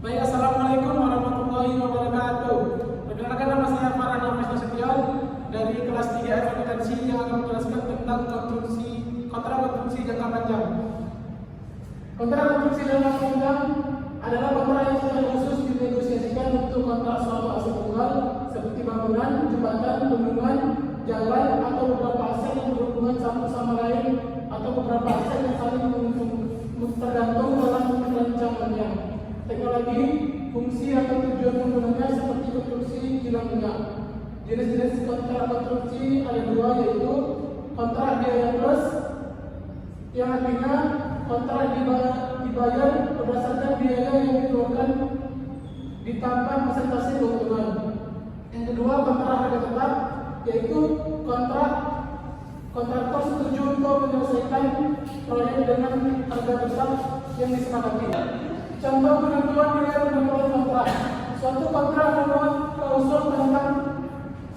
Baik, Assalamualaikum warahmatullahi wabarakatuh. Perkenalkan, nama saya Farhan Nafis Nasution dari kelas 3 akuntansi yang akan menjelaskan tentang kontrak konstruksi jangka panjang. Kontrak konstruksi jangka panjang adalah kontrak yang secara khusus dinegosiasikan untuk kontrak suatu aset tunggal seperti bangunan, jembatan, bendungan, jalan, atau beberapa aset yang berhubungan satu sama lain, atau beberapa aset yang saling tergantung dalam perancangannya. Teknologi, fungsi atau tujuan penggunanya seperti konstruksi kilang minyak. Jenis-jenis kontrak konstruksi ada dua, yaitu kontrak biaya plus, yang artinya kontrak dibayar berdasarkan biaya yang dikeluarkan ditambah persentase keuntungan. Yang kedua, kontrak harga tetap, yaitu kontraktor setuju untuk menyelesaikan proyek dengan harga besar yang disepakati. Contoh penentuan nilai penentuan kontrak. Suatu kontrak memuat klausul tentang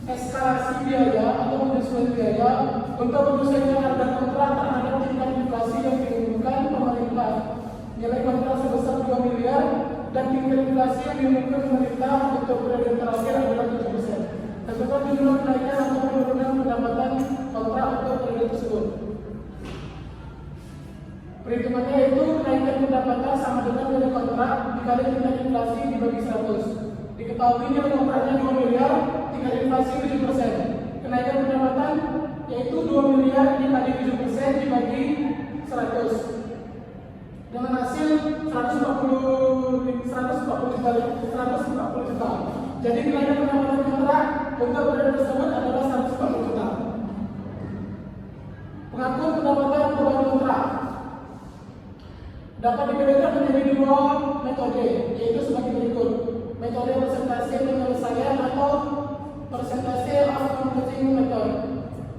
eskalasi biaya atau penyesuaian biaya untuk menyesuaikan harga kontrak terhadap tingkat inflasi yang diumumkan pemerintah. Nilai kontrak sebesar 2 miliar dan tingkat inflasi yang diumumkan pemerintah untuk periode terakhir adalah 7%. Terdapat jumlah kenaikan atau penurunan pendapatan kontrak untuk periode tersebut. Perhitungannya yaitu kenaikan pendapatan sama dengan nilai kontrak dikali tingkat inflasi dibagi 100. Diketahui nilai kontraknya 2 miliar, tingkat inflasi 7%. Kenaikan pendapatan yaitu 2 miliar dikali 7% dibagi 100. Dengan hasil 140 juta. Jadi kenaikan pendapatan kontrak untuk periode tersebut adalah 140 juta. Pengakuan pendapatan beban kontrak dapat dibedakan menjadi dua metode, yaitu sebagai berikut: metode persentase penyelesaian atau persentase accounting method.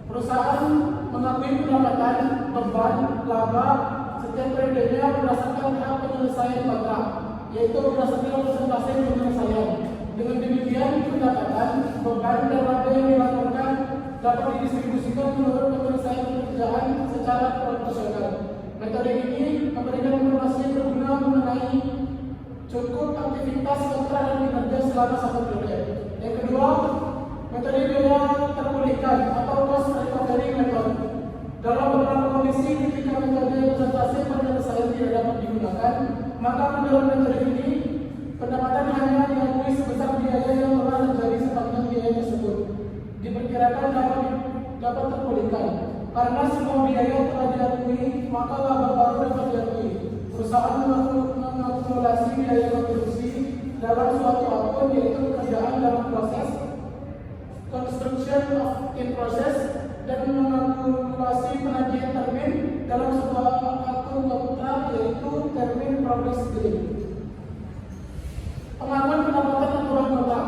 Perusahaan mengakui pendapatan, beban, laba setiap periodenya berdasarkan tahap penyelesaian kontrak, yaitu berdasarkan persentase penyelesaian. Dengan demikian, pendapatan, beban, dan laba yang dilaporkan dapat didistribusikan menurut penyelesaian pekerjaan secara proporsional. Metode ini memberikan informasi yang berguna mengenai cukup aktivitas kontrak dan kinerja selama satu periode. Yang kedua, metode biaya terpulihkan atau cost recovery method. Dalam beberapa kondisi ketika metode persentase penyelesaian tidak dapat digunakan, maka dalam metode ini pendapatan hanya diakui sebesar biaya yang telah terjadi sepanjang biaya tersebut. Diperkirakan dapat terpulihkan. Karena semua biaya telah diakui, maka laba baru dapat diakui. Perusahaan mengakumulasi biaya konstruksi dalam suatu akun, yaitu pekerjaan dalam proses, construction in process, dan mengakumulasi penagihan termin dalam sebuah akun kontrak, yaitu termin progress billing. Pengakuan pendapatan dan beban kontrak.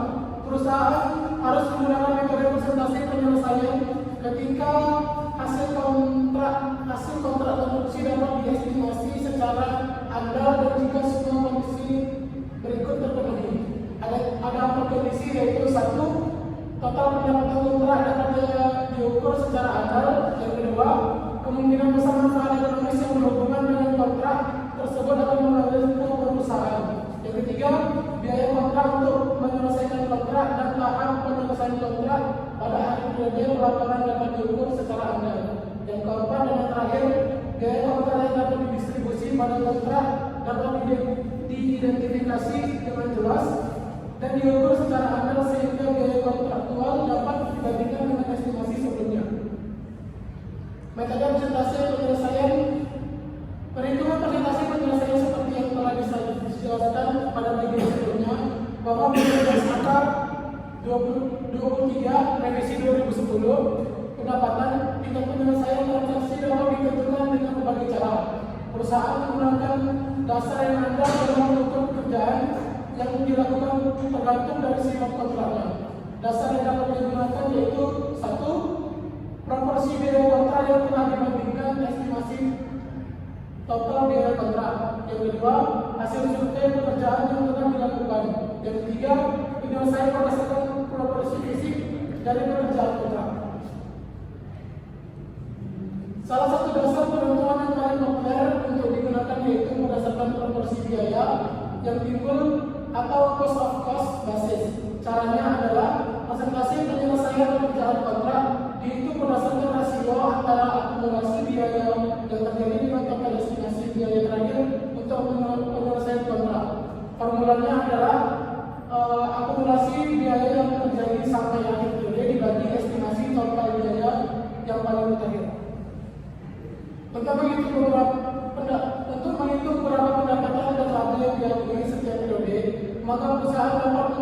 Perusahaan harus menggunakan metode persentase penyelesaian ketika hasil kontrak konstruksi dapat diestimasi secara andal dan jika semua kondisi berikut terpenuhi. Ada 4 kondisi, yaitu 1. Total pendapatan kontrak dapat diukur secara andal. Yang kedua, kemungkinan besar manfaat ekonomis yang berhubungan dengan kontrak tersebut akan mengalir ke perusahaan. Yang ketiga, biaya kontrak untuk menyelesaikan kontrak dan tahap penyelesaian kontrak pada hari periode laporan dapat diukur secara andal. Yang keempat dan yang terakhir, biaya kontrak yang dapat didistribusi pada kontrak dapat diidentifikasi dengan jelas dan diukur secara andal sehingga biaya kontraktual dapat dibandingkan dengan estimasi sebelumnya. Metode persentase penyelesaian. Perhitungan persentase penyelesaian seperti yang telah dijelaskan pada bagian sebelumnya, bahwa berdasarkan 23 revisi 2010, pendapatan tingkat penyelesaian transaksi dapat ditentukan dengan berbagai cara. Perusahaan menggunakan dasar yang ada dalam mengukur pekerjaan yang dilakukan tergantung dari sifat kontraknya. Dasar yang dapat digunakan yaitu 1. Proporsi biaya kontrak yang telah dibandingkan estimasi total biaya kontrak. Yang kedua, hasil survei pekerjaan yang telah dilakukan. Yang ketiga, penyelesaian berdasarkan proporsi fisik dari pekerjaan kontrak. Salah satu dasar penentuan yang paling populer untuk digunakan yaitu berdasarkan proporsi biaya yang timbul atau cost of cost basis. Caranya adalah persentase penyelesaian pekerjaan kontrak dihitung berdasarkan rasio antara akumulasi biaya yang terjadi dengan total estimasi biaya terakhir untuk penyelesaian kontrak. Formulanya adalah akumulasi biaya yang terjadi sampai akhir periode dibagi estimasi total biaya yang paling terakhir. Untuk menghitung berapa pendapatan dan laba yang diakui setiap periode, maka perusahaan dapat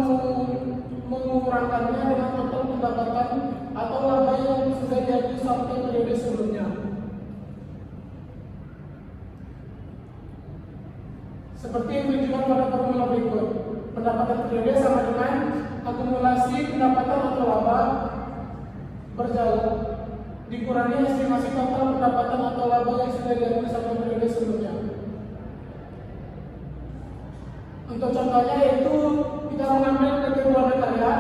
mengurangkannya dengan total pendapatan atau laba yang sudah diakui sampai periode sebelumnya. Seperti yang ditunjukkan pada formula berikut, pendapatan periode sama dengan akumulasi pendapatan atau laba berjalan dikurangi estimasi total pendapatan atau laba yang sudah diakui sampai periode sebelumnya. Untuk contohnya yaitu kita mengambil PT Ruang Karya.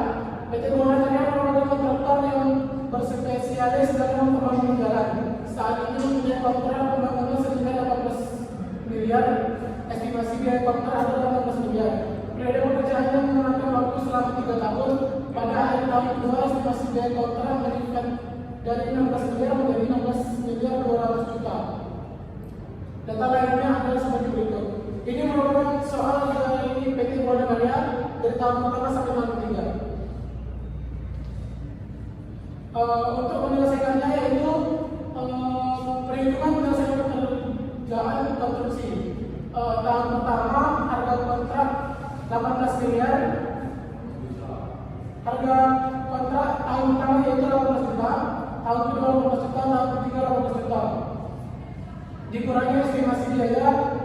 PT Ruang Karya merupakan kontraktor yang berspesialis dalam pembangunan jalan. Saat ini mempunyai kontrak pembangunan senilai 18 miliar. Estimasi biaya kontrak adalah 18 miliar. Periode pekerjaannya memakan waktu selama 3 tahun. Pada akhir tahun kedua, estimasi biaya kontrak meningkat dari 16 miliar menjadi 16 miliar 200 juta. Data lainnya adalah seperti berikut. Ini merupakan soal dari PT Ruang Karya dari tahun pertama sampai tahun ketiga. Untuk menyelesaikannya yaitu perhitungan penyelesaian pekerjaan konstruksi. Tahun pertama harga kontrak 18 miliar. Harga kontrak tahun pertama yaitu 18 juta. Tahun kedua 18 juta, tahun ketiga 18 juta. Dikurangi estimasi biaya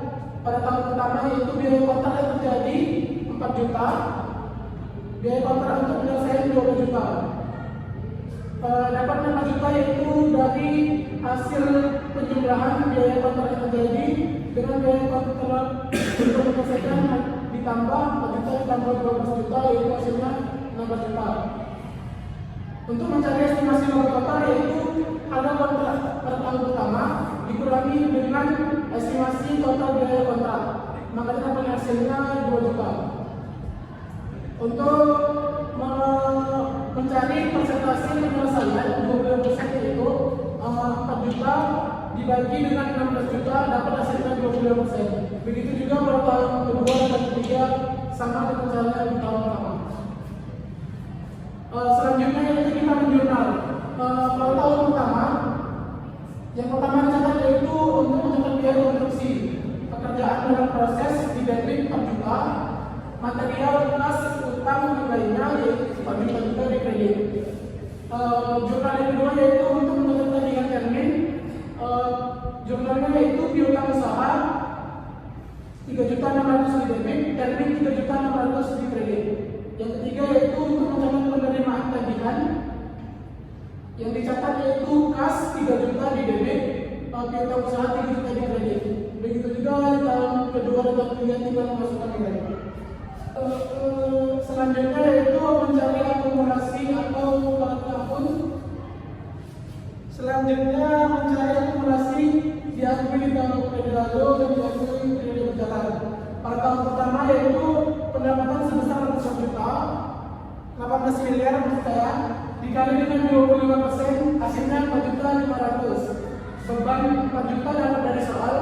pada tahun pertama yaitu biaya kontrak yang terjadi 4 juta. Biaya kontrak untuk penyelesaian 20 juta. Dapat 5 juta yaitu dari hasil penjumlahan biaya kontrak yang terjadi dengan biaya kontrak untuk penyelesaian ditambah 4 juta ditambah 12 juta yaitu hasilnya 16 juta. Untuk mencari estimasi laba total yaitu harga kontrak pada tahun pertama dikurangi dengan estimasi total biaya kontrak, maka dapat hasilnya 2 juta. Untuk mencari persentase penyelesaian 20% yaitu 4 juta dibagi dengan 16 juta dapat hasilnya 22%. Begitu juga pada tahun kedua dan ketiga sama dengan caranya di tahun pertama. Selanjutnya yaitu kita menjurnal. Pada tahun pertama, yang pertama dicatat yaitu untuk mencatat biaya konstruksi. Pekerjaan dalam proses di debit 4 juta, material kas utang yang lainnya yaitu 4 juta juga di kredit. Jurnal yang kedua yaitu untuk mencatat tagihan termin. Jurnalnya yaitu piutang usaha 3.600.000 di debit, termin 3.600.000 di kredit. Yang ketiga yaitu untuk mencatat penerimaan tagihan. Yang dicatat yaitu kas 3 juta di debit, piutang usaha 3 juta di kredit. Begitu juga di tahun kedua dan tahun ketiga tinggal memasukkan nilai. Selanjutnya yaitu mencari akumulasi atau tahun. Selanjutnya mencari akumulasi diakui di tahun periode lalu dan diakui periode berjalan. Pada tahun pertama yaitu pendapatan sebesar 100 juta, 18 miliar maksud saya, dikali dengan 25% hasilnya 4.500. Beban 4 juta dapat dari soal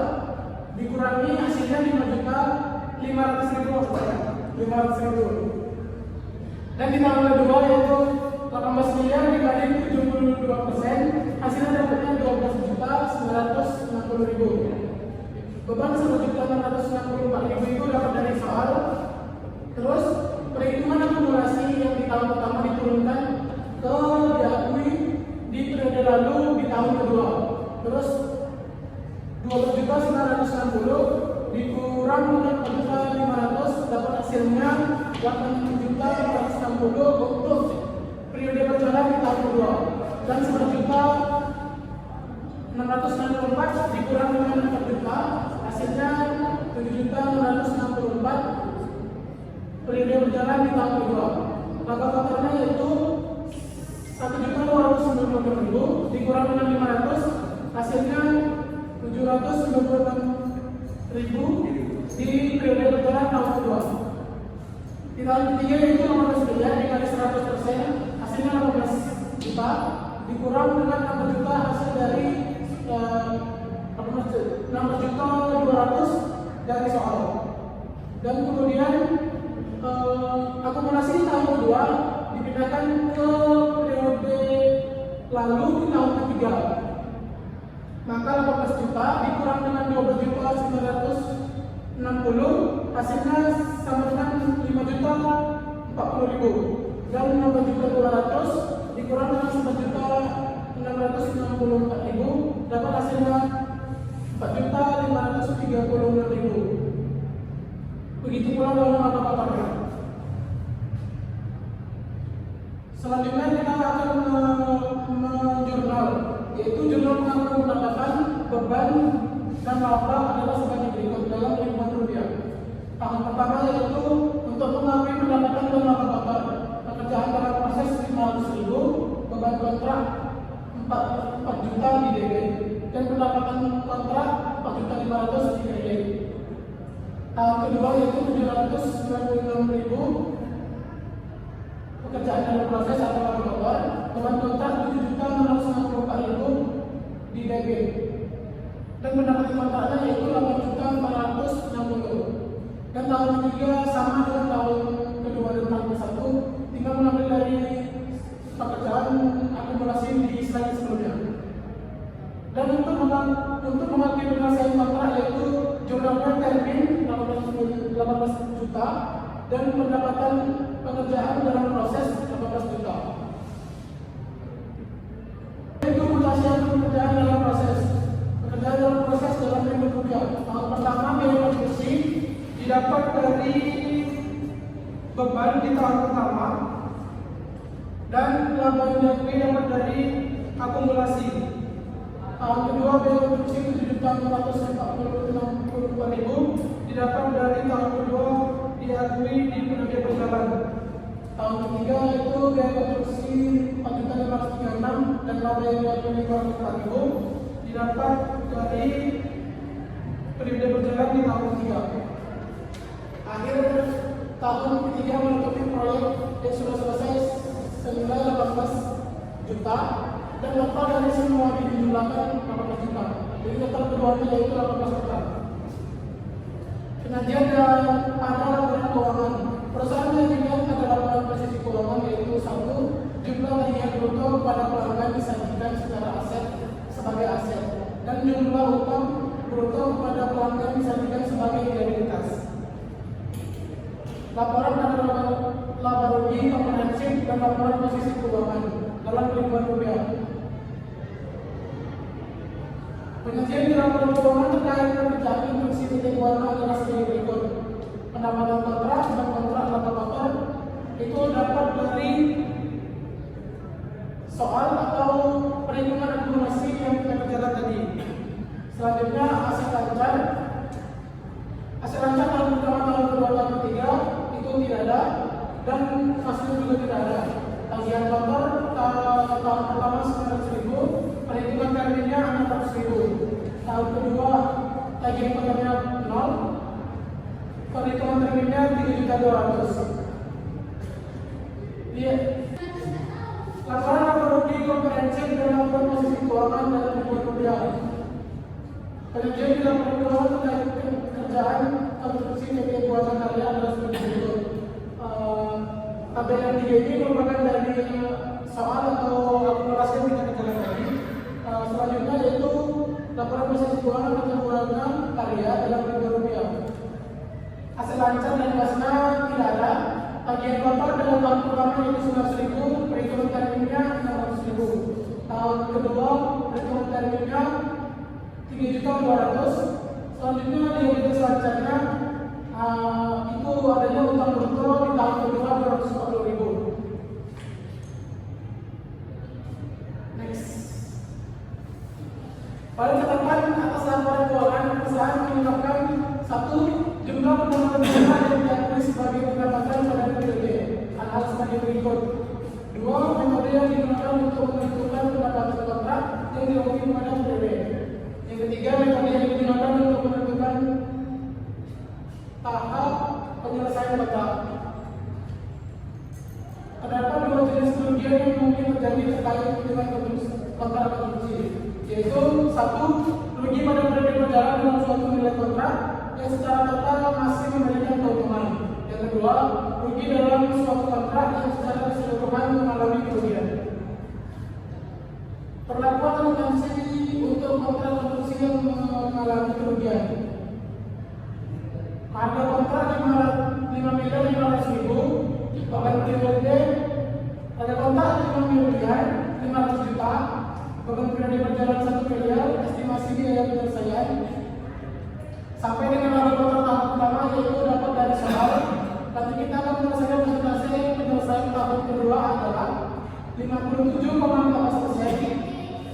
dikurangi hasilnya 5.500.000 maksud saya, 500.000. Dan di tahun kedua yaitu 18 miliar dikali 72%, hasilnya dapatnya 12.960.000. Beban 1.664.000 itu dapat dari soal. Terus perhitungan akumulasi yang di tahun pertama diturunkan ke diakui di periode lalu di tahun kedua. Terus 12.960 dikurang dengan 4.500 dapat hasilnya 8.460 untuk periode berjalan di tahun kedua. Dan 1.664 dikurang dengan 4 juta hasilnya 7.664 periode berjalan di tahun kedua. Maka totalnya yaitu 1.290.000 dikurang dengan 500 hasilnya 796.000 di periode berjalan tahun kedua. Di tahun ketiga itu 15 miliar dikali 100%, hasilnya 15 juta, dikurang dengan 6 juta hasil dari 16 juta 200 dari soal. Dan kemudian akumulasi di tahun kedua dipindahkan ke periode lalu di tahun ketiga. Maka 18 juta dikurang dengan 12 juta 960, hasilnya sama dengan 5 juta 40 ribu. Dan 16 juta 200 dikurang dengan 11 juta 664 ribu, dapat hasilnya 4 juta 536 ribu. Begitu pula dalam mata-matanya. Selanjutnya kita akan menjurnal, yaitu jurnal mengaku pendapatan, beban, dan laba adalah sebagai berikut dalam Rp5.000. Tahap pertama yaitu untuk mengakui pendapatan dan laba kotor, pekerjaan dalam proses Rp500.000, beban kontrak 4 juta di DB, dan pendapatan kontrak 4.500.000 di DB. Tahap kedua yaitu Rp796.000, pekerjaan dalam proses atau laba kotor, beban kontrak 7.664.000 di DB, dan pendapatan kontraknya yaitu 8.460. Dan tahun ketiga sama dengan tahun kedua dan tahun ke-1, tinggal mengambil dari pekerjaan akumulasi di slide sebelumnya. Dan untuk mengakui penyelesaian kontrak yaitu jurnalnya termin 18 juta dan pendapatan pekerjaan dalam proses 18 juta. Itu mutasi pekerjaan dalam proses. Pekerjaan dalam proses dalam Rp5.000. Tahap pertama biaya produksi didapat dari beban di tahun pertama, dan laba yang diakui dapat dari akumulasi. Tahun kedua biaya produksi Rp7.460.000 didapat dari tahun kedua diakui di periode berjalan. Tahun ketiga itu biaya produksi Rp4.536 dan laba yang diakui Rp204.000 didapat dari periode berjalan di tahun ketiga. Akhir tahun ketiga menutupi proyek yang sudah selesai senilai 18 juta dan total dari semua dijumlahkan 18 juta. Jadi total keduanya yaitu 18 juta. Penyajian dan ada laporan keuangan. Perusahaan yang dilihat ada laporan posisi keuangan yaitu 1. Jumlah tagihan bruto kepada pelanggan disajikan secara aset sebagai aset, dan jumlah utang bruto kepada pelanggan disajikan sebagai liabilitas. Laporan ada laba rugi komprehensif dan laporan posisi keuangan dalam Rp5.000. Penyajian di laporan keuangan terkait pekerjaan instruksi titik keuangan adalah sebagai berikut. Pendapatan kontrak dan kontrak laba kotor itu dapat dari soal atau perhitungan akumulasi yang kita kerjakan tadi. Selanjutnya hasil lancar. Hasil lancar tahun pertama, tahun kedua, tahun ketiga itu tidak ada, dan hasil juga tidak ada. Tagihan kotor tahun pertama 900.000, perhitungan terminnya 600.000. Tahun kedua tagihan kotornya 0, perhitungan terminnya 3.200.000. Lihat. Laporan laba rugi komprehensif dan laporan posisi keuangan dalam Rp5.000. Penyajian di laporan keuangan terkait kerjaan konstruksi PT Buatan Karya adalah sebagai berikut. Tabel yang 3 ini merupakan dari soal atau akumulasi yang kita kerjakan tadi. Selanjutnya yaitu laporan posisi keuangan PT Buatan Karya dalam Rp5.000. Hasil lancar dan kasnya tidak ada. Tagihan kotor dalam tahun pertama yaitu 900.000, perhitungan terminnya 600.000. Tahun kedua perhitungan terminnya 3.200.000. Selanjutnya liabilitas lancarnya itu adanya utang bruto di tahun kedua 240.000. Next. Pada catatan atas laporan keuangan, perusahaan mengungkapkan 1. Jumlah pendapatan yang diakui sebagai pendapatan pada periode. Hal-hal sebagai berikut. 2. Metode yang digunakan untuk menentukan pendapatan kontrak yang diakui pada periode. Yang ketiga, metode yang digunakan untuk menentukan Terdapat dua jenis kerugian yang mungkin terjadi terkait dengan kontrak konstruksi, yaitu satu, rugi pada periode berjalan dalam suatu nilai kontrak yang secara total masih memberikan keuntungan. Yang kedua, rugi dalam suatu kontrak yang secara keseluruhan mengalami kerugian. Perlakuan akuntansi untuk kontrak konstruksi yang mengalami kerugian. Harga kontrak 5.500.000, beban periode harga kontrak 5.500.000, beban periode berjalan 1 miliar, estimasi biaya penyelesaian. Sampai dengan harga kontrak tahun pertama yaitu dapat dari soal. Nanti kita akan menyelesaikan presentasi penyelesaian tahun kedua adalah 57,14%.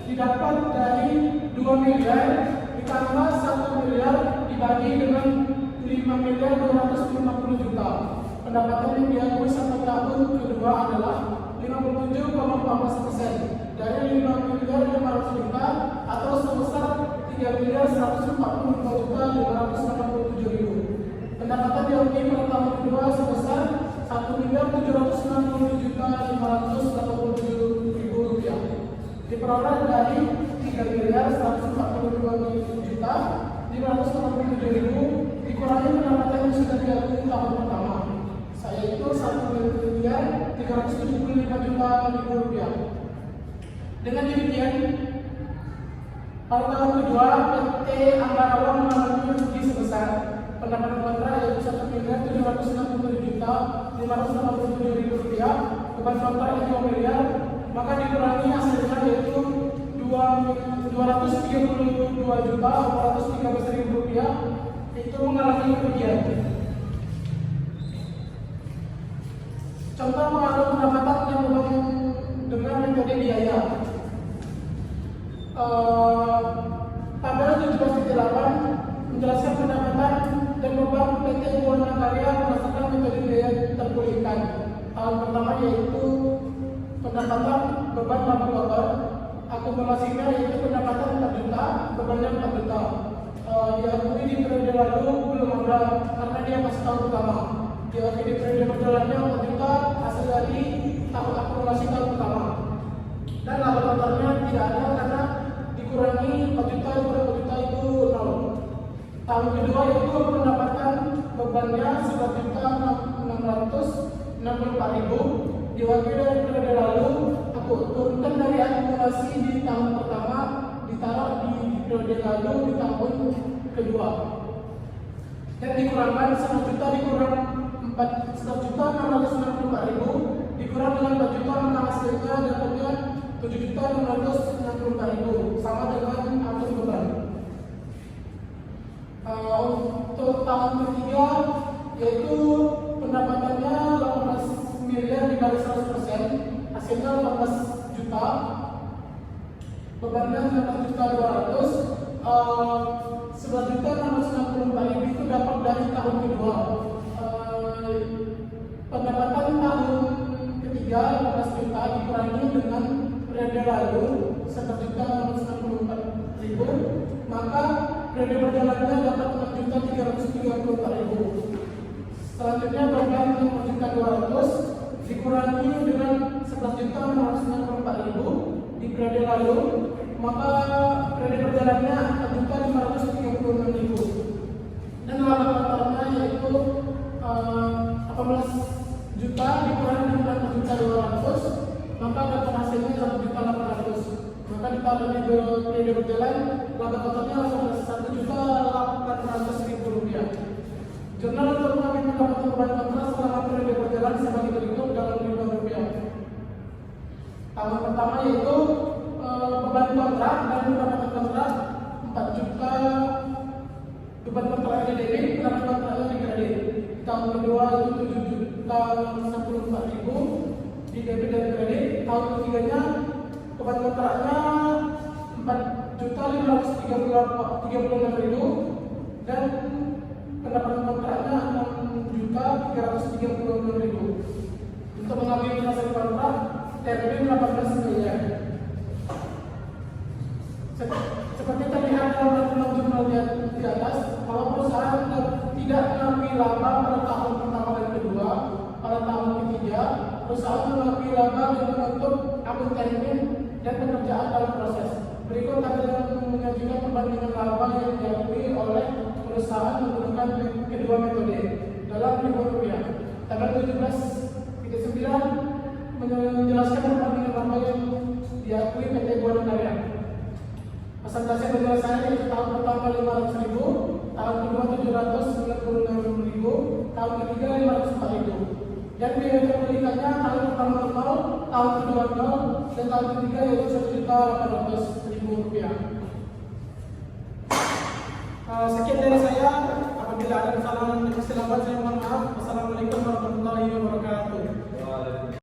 Didapat dari 2 miliar ditambah 1 miliar dibagi dengan 5.250.000. Pendapatan yang diakui sampai tahun kedua adalah 57,14% dari 5.500.000 atau sebesar 3.145.587.000. Pendapatan diakui pada tahun kedua sebesar 1.769.587.000 diperoleh dari 3.142.587.000 dikurangi pendapatan yang sudah diakui tahun pertama, yaitu 1.375.000 rupiah. Dengan demikian, pada tahun kedua PT Ambarawa mengalami rugi sebesar pendapatan kontrak yaitu 1.767.587.000 rupiah, beban kontrak yang 2 miliar, maka dikurangi hasilnya yaitu 232.413.000 rupiah, itu mengalami kerugian. Contoh pengaruh pendapatan yang berhubungan dengan metode biaya. Tabel 17.8 menjelaskan pendapatan dan beban PT Buana Karya berdasarkan metode biaya terpulihkan. Tahun pertama yaitu pendapatan beban 8 kotor, akumulasinya yaitu pendapatan 4 juta, bebannya 4 juta. Diakui di periode lalu belum ada karena dia masih tahun pertama. Diakui di periode berjalannya 4 juta hasil dari tahun akumulasi tahun pertama. Dan laba kotornya tidak ada karena dikurangi 4 juta itu 0. Tahun kedua yaitu pendapatan bebannya 11.664.000. Diwakili dari periode lalu, aku turunkan dari akumulasi di tahun pertama, ditaruh di periode lalu di tahun kedua, dan dikurangkan 1 juta dikurang 11.664.000 dikurang dengan 4 juta, maka hasilnya dapatnya 7.664.000 sama dengan atur beban. Untuk tahun ketiga yaitu pendapatannya 18 miliar dibagi 100%, hasilnya 18 juta, bebannya 8.200.000, 11.664.000 itu dapat dari tahun kedua. Pendapatan tahun ketiga 15 juta dikurangi dengan periode lalu 11.664.000, maka periode berjalannya dapat 6.334.000. Selanjutnya beban 5.200.000 dikurangi dengan 11.694.000 di periode lalu, maka periode berjalannya 4.536.000. Dan laba kotornya yaitu 18 juta dikurangi dengan 4.200.000, maka dapat hasilnya 1.800.000. Maka ditaruh di periode berjalan, laba kotornya 1.800.000 rupiah. Jurnal untuk mengambil pendapatan beban kontrak selama periode berjalan sebagai berikut dalam Rp5. Tahun pertama yaitu beban kontrak dan pendapatan kontrak 4 juta, beban kontraknya debit, pendapatan kontraknya dikredit. Tahun kedua itu 7.064.000 di debit dan kredit. Tahun ketiganya beban kontraknya 4.536.000 dan pendapatan kontraknya 6.336.000. Untuk mengambil hasil kontrak TRB 18 miliar. Seperti terlihat dalam jurnal di atas, kalau perusahaan tidak mengambil laba pada tahun pertama dan kedua, pada tahun ketiga perusahaan mengakui laba dan menutup akun termin dan pekerjaan dalam proses. Berikut adalah mengajukan perbandingan laba yang diakui oleh perusahaan menggunakan kedua metode dalam Rp1.000. Tanggal 17/39 menjelaskan perbandingan laba yang diakui PT Buana Karya. Persentase penyelesaian yaitu tahun pertama 500.000, tahun kedua 796.000, tahun ketiga 504.000. Dan biaya perbandingannya tahun pertama 0, tahun kedua 0, dan tahun ketiga yaitu Rp1.800.000. Sekian dari saya. Apabila ada kesalahan dan kesilapan saya mohon maaf. Wassalamualaikum warahmatullahi wabarakatuh.